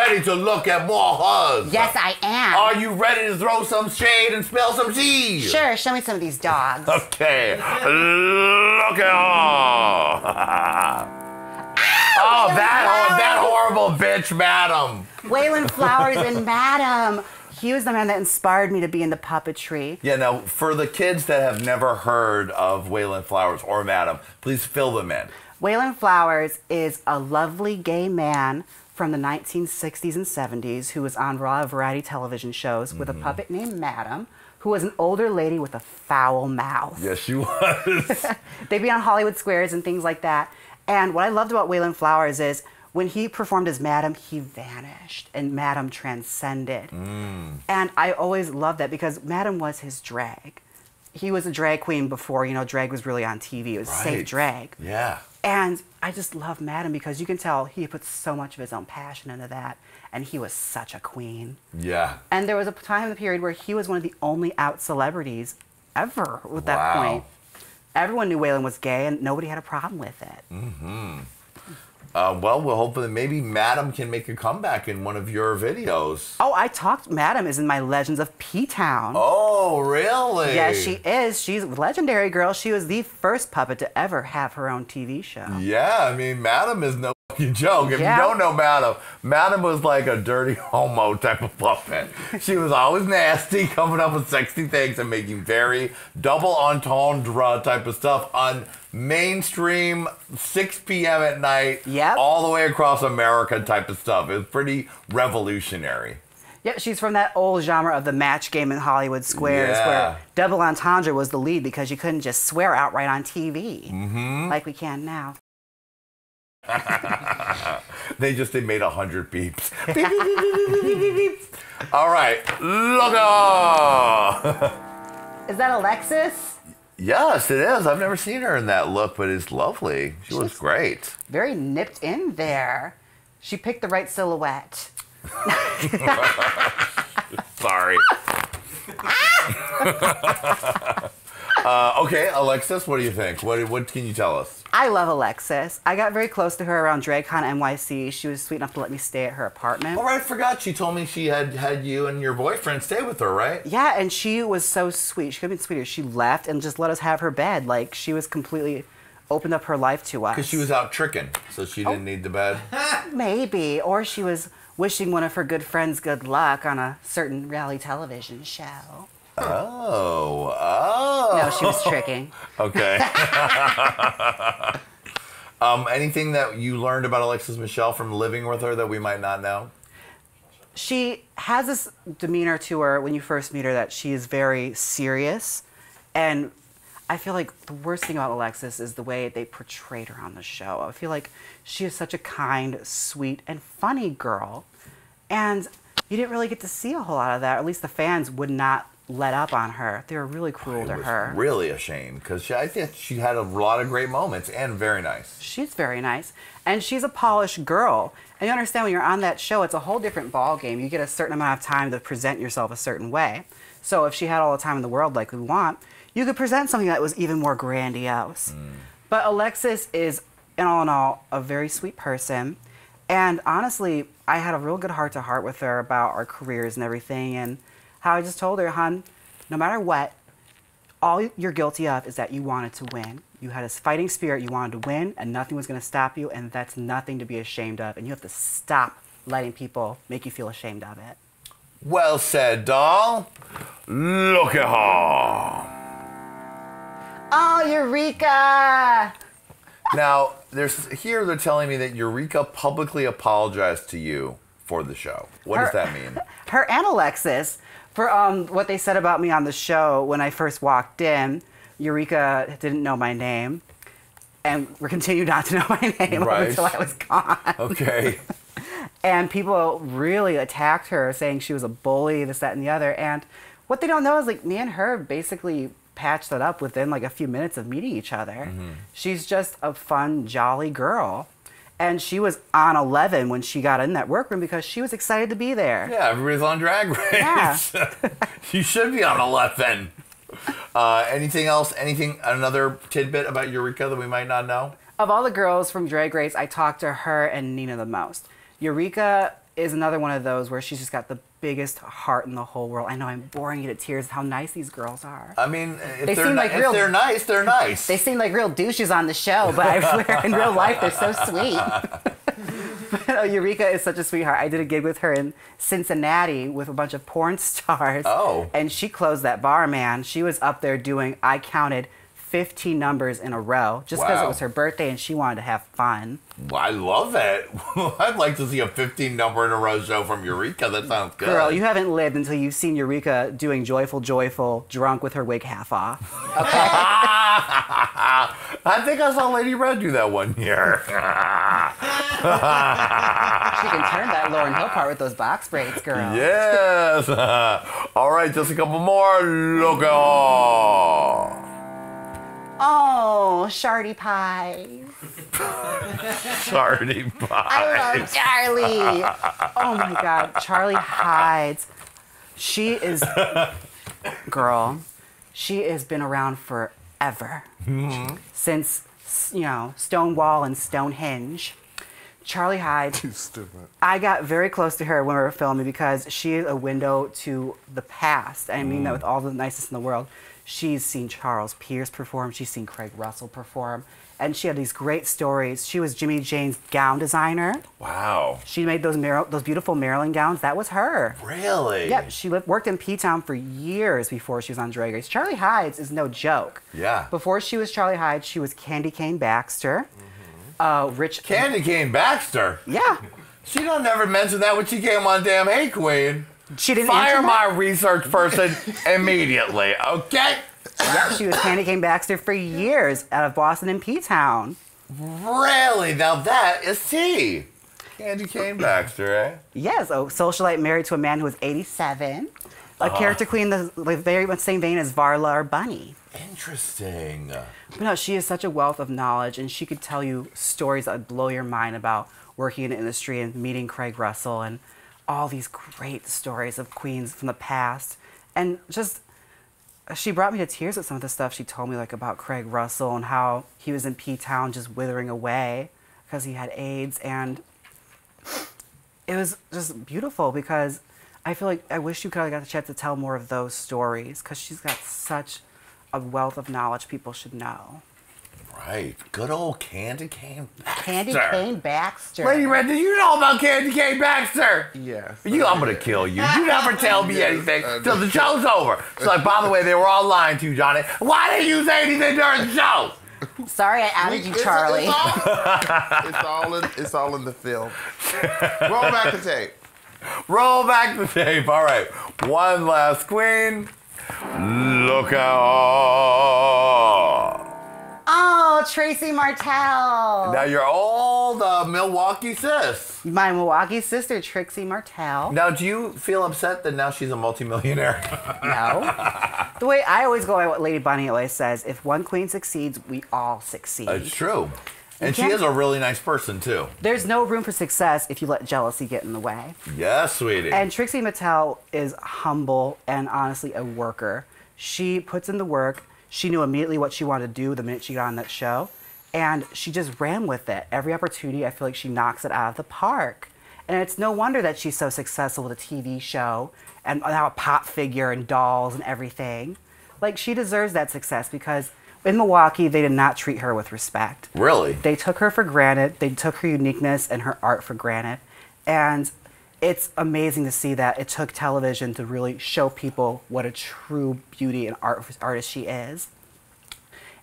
ready to look at more hers? Yes, I am. Are you ready to throw some shade and spill some tea? Sure, show me some of these dogs. Okay, look at her. Oh, that horrible bitch, Madam. Wayland Flowers and Madam. He was the man that inspired me to be in the puppetry. Yeah, now, for the kids that have never heard of Wayland Flowers or Madam, please fill them in. Wayland Flowers is a lovely gay man from the 1960s and 70s who was on raw variety television shows with a puppet named Madam, who was an older lady with a foul mouth. Yes, she was. They'd be on Hollywood Squares and things like that. And what I loved about Wayland Flowers is when he performed as Madam, he vanished and Madam transcended. And I always loved that because Madam was his drag. He was a drag queen before, you know, drag was really on TV. It was safe drag. Yeah. And I just love Madam because you can tell he put so much of his own passion into that. And he was such a queen. Yeah. And there was a time in the period where he was one of the only out celebrities ever at that point. Everyone knew Wayland was gay and nobody had a problem with it. Well, we'll hope that maybe Madam can make a comeback in one of your videos. Oh, Madam is in my Legends of P-Town. Oh, really? Yeah, she is. She's a legendary girl. She was the first puppet to ever have her own TV show. Yeah, I mean, Madam is no joke. If you don't know Madam, Madam was like a dirty homo type of puppet. She was always nasty, coming up with sexy things and making very double entendre type of stuff on mainstream 6 p.m. at night, all the way across America type of stuff. It was pretty revolutionary. Yeah, she's from that old genre of the match game in Hollywood Squares where double entendre was the lead because you couldn't just swear outright on TV like we can now. They made 100 beeps. Beep, beep, beep, beep, beep, beep, beep. All right, look at Is that Alexis? Yes, it is. I've never seen her in that look, but it's lovely. She looks great. Very nipped in there. She picked the right silhouette. Sorry. Okay, Alexis, what do you think? What can you tell us? I love Alexis. I got very close to her around DragCon NYC. She was sweet enough to let me stay at her apartment. Oh, right, I forgot. She told me she had you and your boyfriend stay with her, right? Yeah, and she was so sweet. She could have been sweeter. She left and just let us have her bed. Like, she was completely opened up her life to us. Because she was out tricking, so she didn't need the bed? Maybe. Or she was wishing one of her good friends good luck on a certain reality television show. Oh. No, she was tricking. Okay. Anything that you learned about Alexis Michelle from living with her that we might not know? She has this demeanor to her when you first meet her that she is very serious. And I feel like the worst thing about Alexis is the way they portrayed her on the show. I feel like she is such a kind, sweet, and funny girl. And you didn't really get to see a whole lot of that. Or at least the fans would not let up on her. They were really cruel to her. Really a shame because I think she had a lot of great moments and very nice. She's very nice. And she's a polished girl. And you understand when you're on that show, it's a whole different ball game. You get a certain amount of time to present yourself a certain way. So if she had all the time in the world like we want, you could present something that was even more grandiose. But Alexis is, in all, a very sweet person. And honestly, I had a real good heart-to-heart with her about our careers and everything. And how I just told her, hon, no matter what, all you're guilty of is that you wanted to win. You had this fighting spirit, you wanted to win, and nothing was going to stop you, and that's nothing to be ashamed of. And you have to stop letting people make you feel ashamed of it. Well said, doll. Look at her. Oh, Eureka! Now, they're telling me that Eureka publicly apologized to you for the show. What does that mean? Her and Alexis, for what they said about me on the show when I first walked in. Eureka didn't know my name, and continued not to know my name until I was gone. Okay. And people really attacked her, saying she was a bully, this, that, and the other. And what they don't know is, like, me and her basically patched it up within, like, a few minutes of meeting each other. She's just a fun, jolly girl. And she was on 11 when she got in that workroom because she was excited to be there. Yeah, everybody's on Drag Race. Yeah. You should be on 11. Anything else? Another tidbit about Eureka that we might not know? Of all the girls from Drag Race, I talked to her and Nina the most. Eureka is another one of those where she's just got the biggest heart in the whole world. I know I'm boring you to tears how nice these girls are. I mean, if they're nice, they're nice. They seem like real douches on the show, but I swear in real life they're so sweet. But, Eureka is such a sweetheart. I did a gig with her in Cincinnati with a bunch of porn stars. Oh. And she closed that bar, man. She was up there doing, I counted 15 numbers in a row just because it was her birthday and she wanted to have fun. I love it. I'd like to see a 15 number in a row show from Eureka. That sounds good. Girl, you haven't lived until you've seen Eureka doing Joyful, Joyful, drunk with her wig half off. Okay? I think I saw Lady Red do that one year. She can turn that Lauryn Hill part with those box braids, girl. Yes. All right, just a couple more. Look at Oh, Shardy Pies. Shardy Pies. I love Charlie. Oh my God, Charlie Hides. She is, girl, she has been around forever. Mm-hmm. Since, you know, Stonewall and Stonehenge. Charlie Hides. Too stupid. I got very close to her when we were filming because she is a window to the past. I mean that with all the nicest in the world. She's seen Charles Pierce perform. She's seen Craig Russell perform. And she had these great stories. She was Jimmy Jane's gown designer. Wow. She made those beautiful Maryland gowns. That was her. Really? Yep. She worked in P-Town for years before she was on Drag Race. Charlie Hides is no joke. Yeah. Before she was Charlie Hides, she was Candy Cane Baxter. Candy Cane Baxter? Yeah. She don't never mention that when she came on damn Hey Qween. She didn't fire my research person immediately, okay? Yeah, she was Candy Cane Baxter for years out of Boston and P-Town. Really? Now that is tea. Candy Cane Baxter, eh? Yes, a socialite married to a man who was 87. A character queen, the very much same vein as Varla or Bunny. Interesting. But no, she is such a wealth of knowledge, and she could tell you stories that would blow your mind about working in the industry and meeting Craig Russell and all these great stories of queens from the past. And just, she brought me to tears with some of the stuff she told me, like about Craig Russell and how he was in P-Town just withering away because he had AIDS. And it was just beautiful because I feel like I wish you could have got the chance to tell more of those stories because she's got such a wealth of knowledge people should know. Right. Good old Candy Cane Baxter. Candy Cane Baxter. Lady Red, did you know about Candy Cane Baxter? Yes. I'm going to kill you. You never tell me anything till the show's over. It's like, by the way, they were all lying to you, Johnny. Why didn't you say anything during the show? Sorry I outed you, Charlie. It's all in the film. Roll back the tape. Roll back the tape. All right. One last queen. Look out. Oh, Tracy Martell. Now, your old Milwaukee sis. My Milwaukee sister, Trixie Martell. Now, do you feel upset that now she's a multimillionaire? No. The way I always go by what Lady Bunny always says, if one queen succeeds, we all succeed. It's true. And she is a really nice person, too. There's no room for success if you let jealousy get in the way. Yes, sweetie. And Trixie Mattel is humble and honestly a worker. She puts in the work. She knew immediately what she wanted to do the minute she got on that show. And she just ran with it. Every opportunity, I feel like she knocks it out of the park. And it's no wonder that she's so successful with a TV show and now a pop figure and dolls and everything. Like, she deserves that success because in Milwaukee, they did not treat her with respect. Really? They took her for granted. They took her uniqueness and her art for granted. And it's amazing to see that it took television to really show people what a true beauty and artist she is.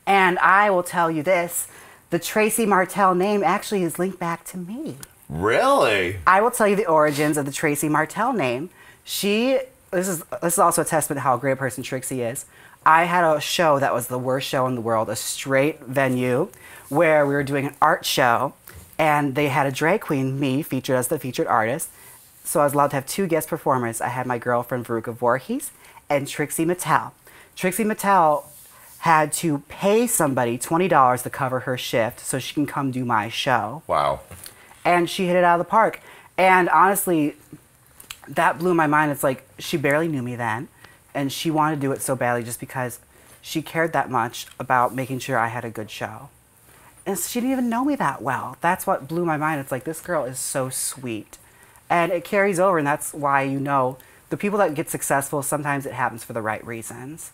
And I will tell you this, the Tracy Martell name actually is linked back to me. Really? I will tell you the origins of the Tracy Martell name. This is also a testament to how great a person Trixie is. I had a show that was the worst show in the world, a straight venue, where we were doing an art show, and they had a drag queen, me, featured as the featured artist. So I was allowed to have 2 guest performers. I had my girlfriend, Veruca Voorhees, and Trixie Mattel. Trixie Mattel had to pay somebody $20 to cover her shift so she can come do my show. Wow. And she hit it out of the park. And honestly, that blew my mind. It's like she barely knew me then, and she wanted to do it so badly just because she cared that much about making sure I had a good show. And she didn't even know me that well. That's what blew my mind. It's like, this girl is so sweet. And it carries over, and that's why, you know, the people that get successful, sometimes it happens for the right reasons.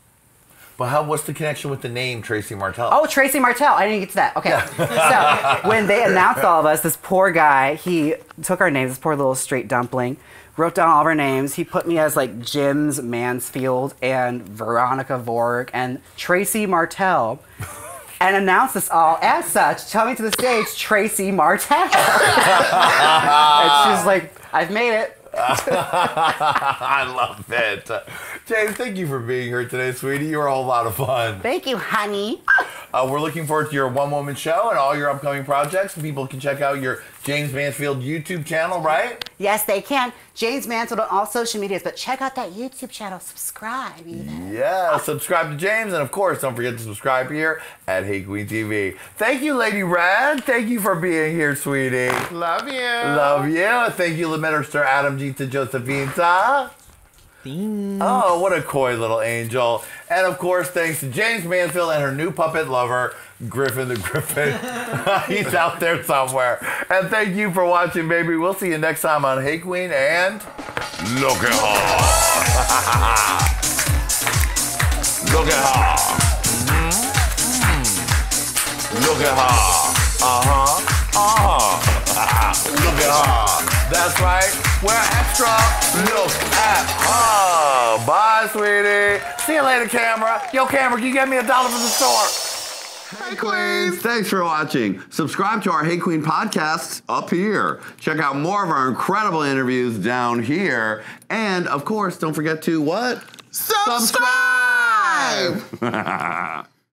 But what's the connection with the name TRIXIE Martel? Oh, Tracy Martel. I didn't get to that. Okay. So when they announced all of us, this poor guy, he took our names, this poor little straight dumpling, wrote down all of our names. He put me as like Jaymes Mansfield and Veronica Vork and Tracy Martel and announced us all as such, telling me to the stage, Tracy Martel. And she's like, I've made it. I love it. Jaymes, thank you for being here today, sweetie. You were a whole lot of fun. Thank you, honey. We're looking forward to your one-woman show and all your upcoming projects. People can check out your Jaymes Mansfield YouTube channel, right? Yes, they can. Jaymes Mansfield on all social medias, but check out that YouTube channel. Subscribe, even. Yeah, subscribe to Jaymes, and of course, don't forget to subscribe here at Hey Qween TV. Thank you, Lady Red. Thank you for being here, sweetie. Love you. Love you. Thank you, Minister Adam G. to Josephina. Oh, what a coy little angel. And of course, thanks to Jaymes Mansfield and her new puppet lover, Griffin the Griffin. He's out there somewhere. And thank you for watching, baby. We'll see you next time on Hey Qween, and look at her. Look at her. Look at her. Look at her. That's right. We're extra. Look at her. Bye, sweetie. See you later, camera. Yo, camera, can you get me $1 from the store? Hey, Queens. Thanks for watching. Subscribe to our Hey Qween podcasts up here. Check out more of our incredible interviews down here. And, of course, don't forget to what? Subscribe!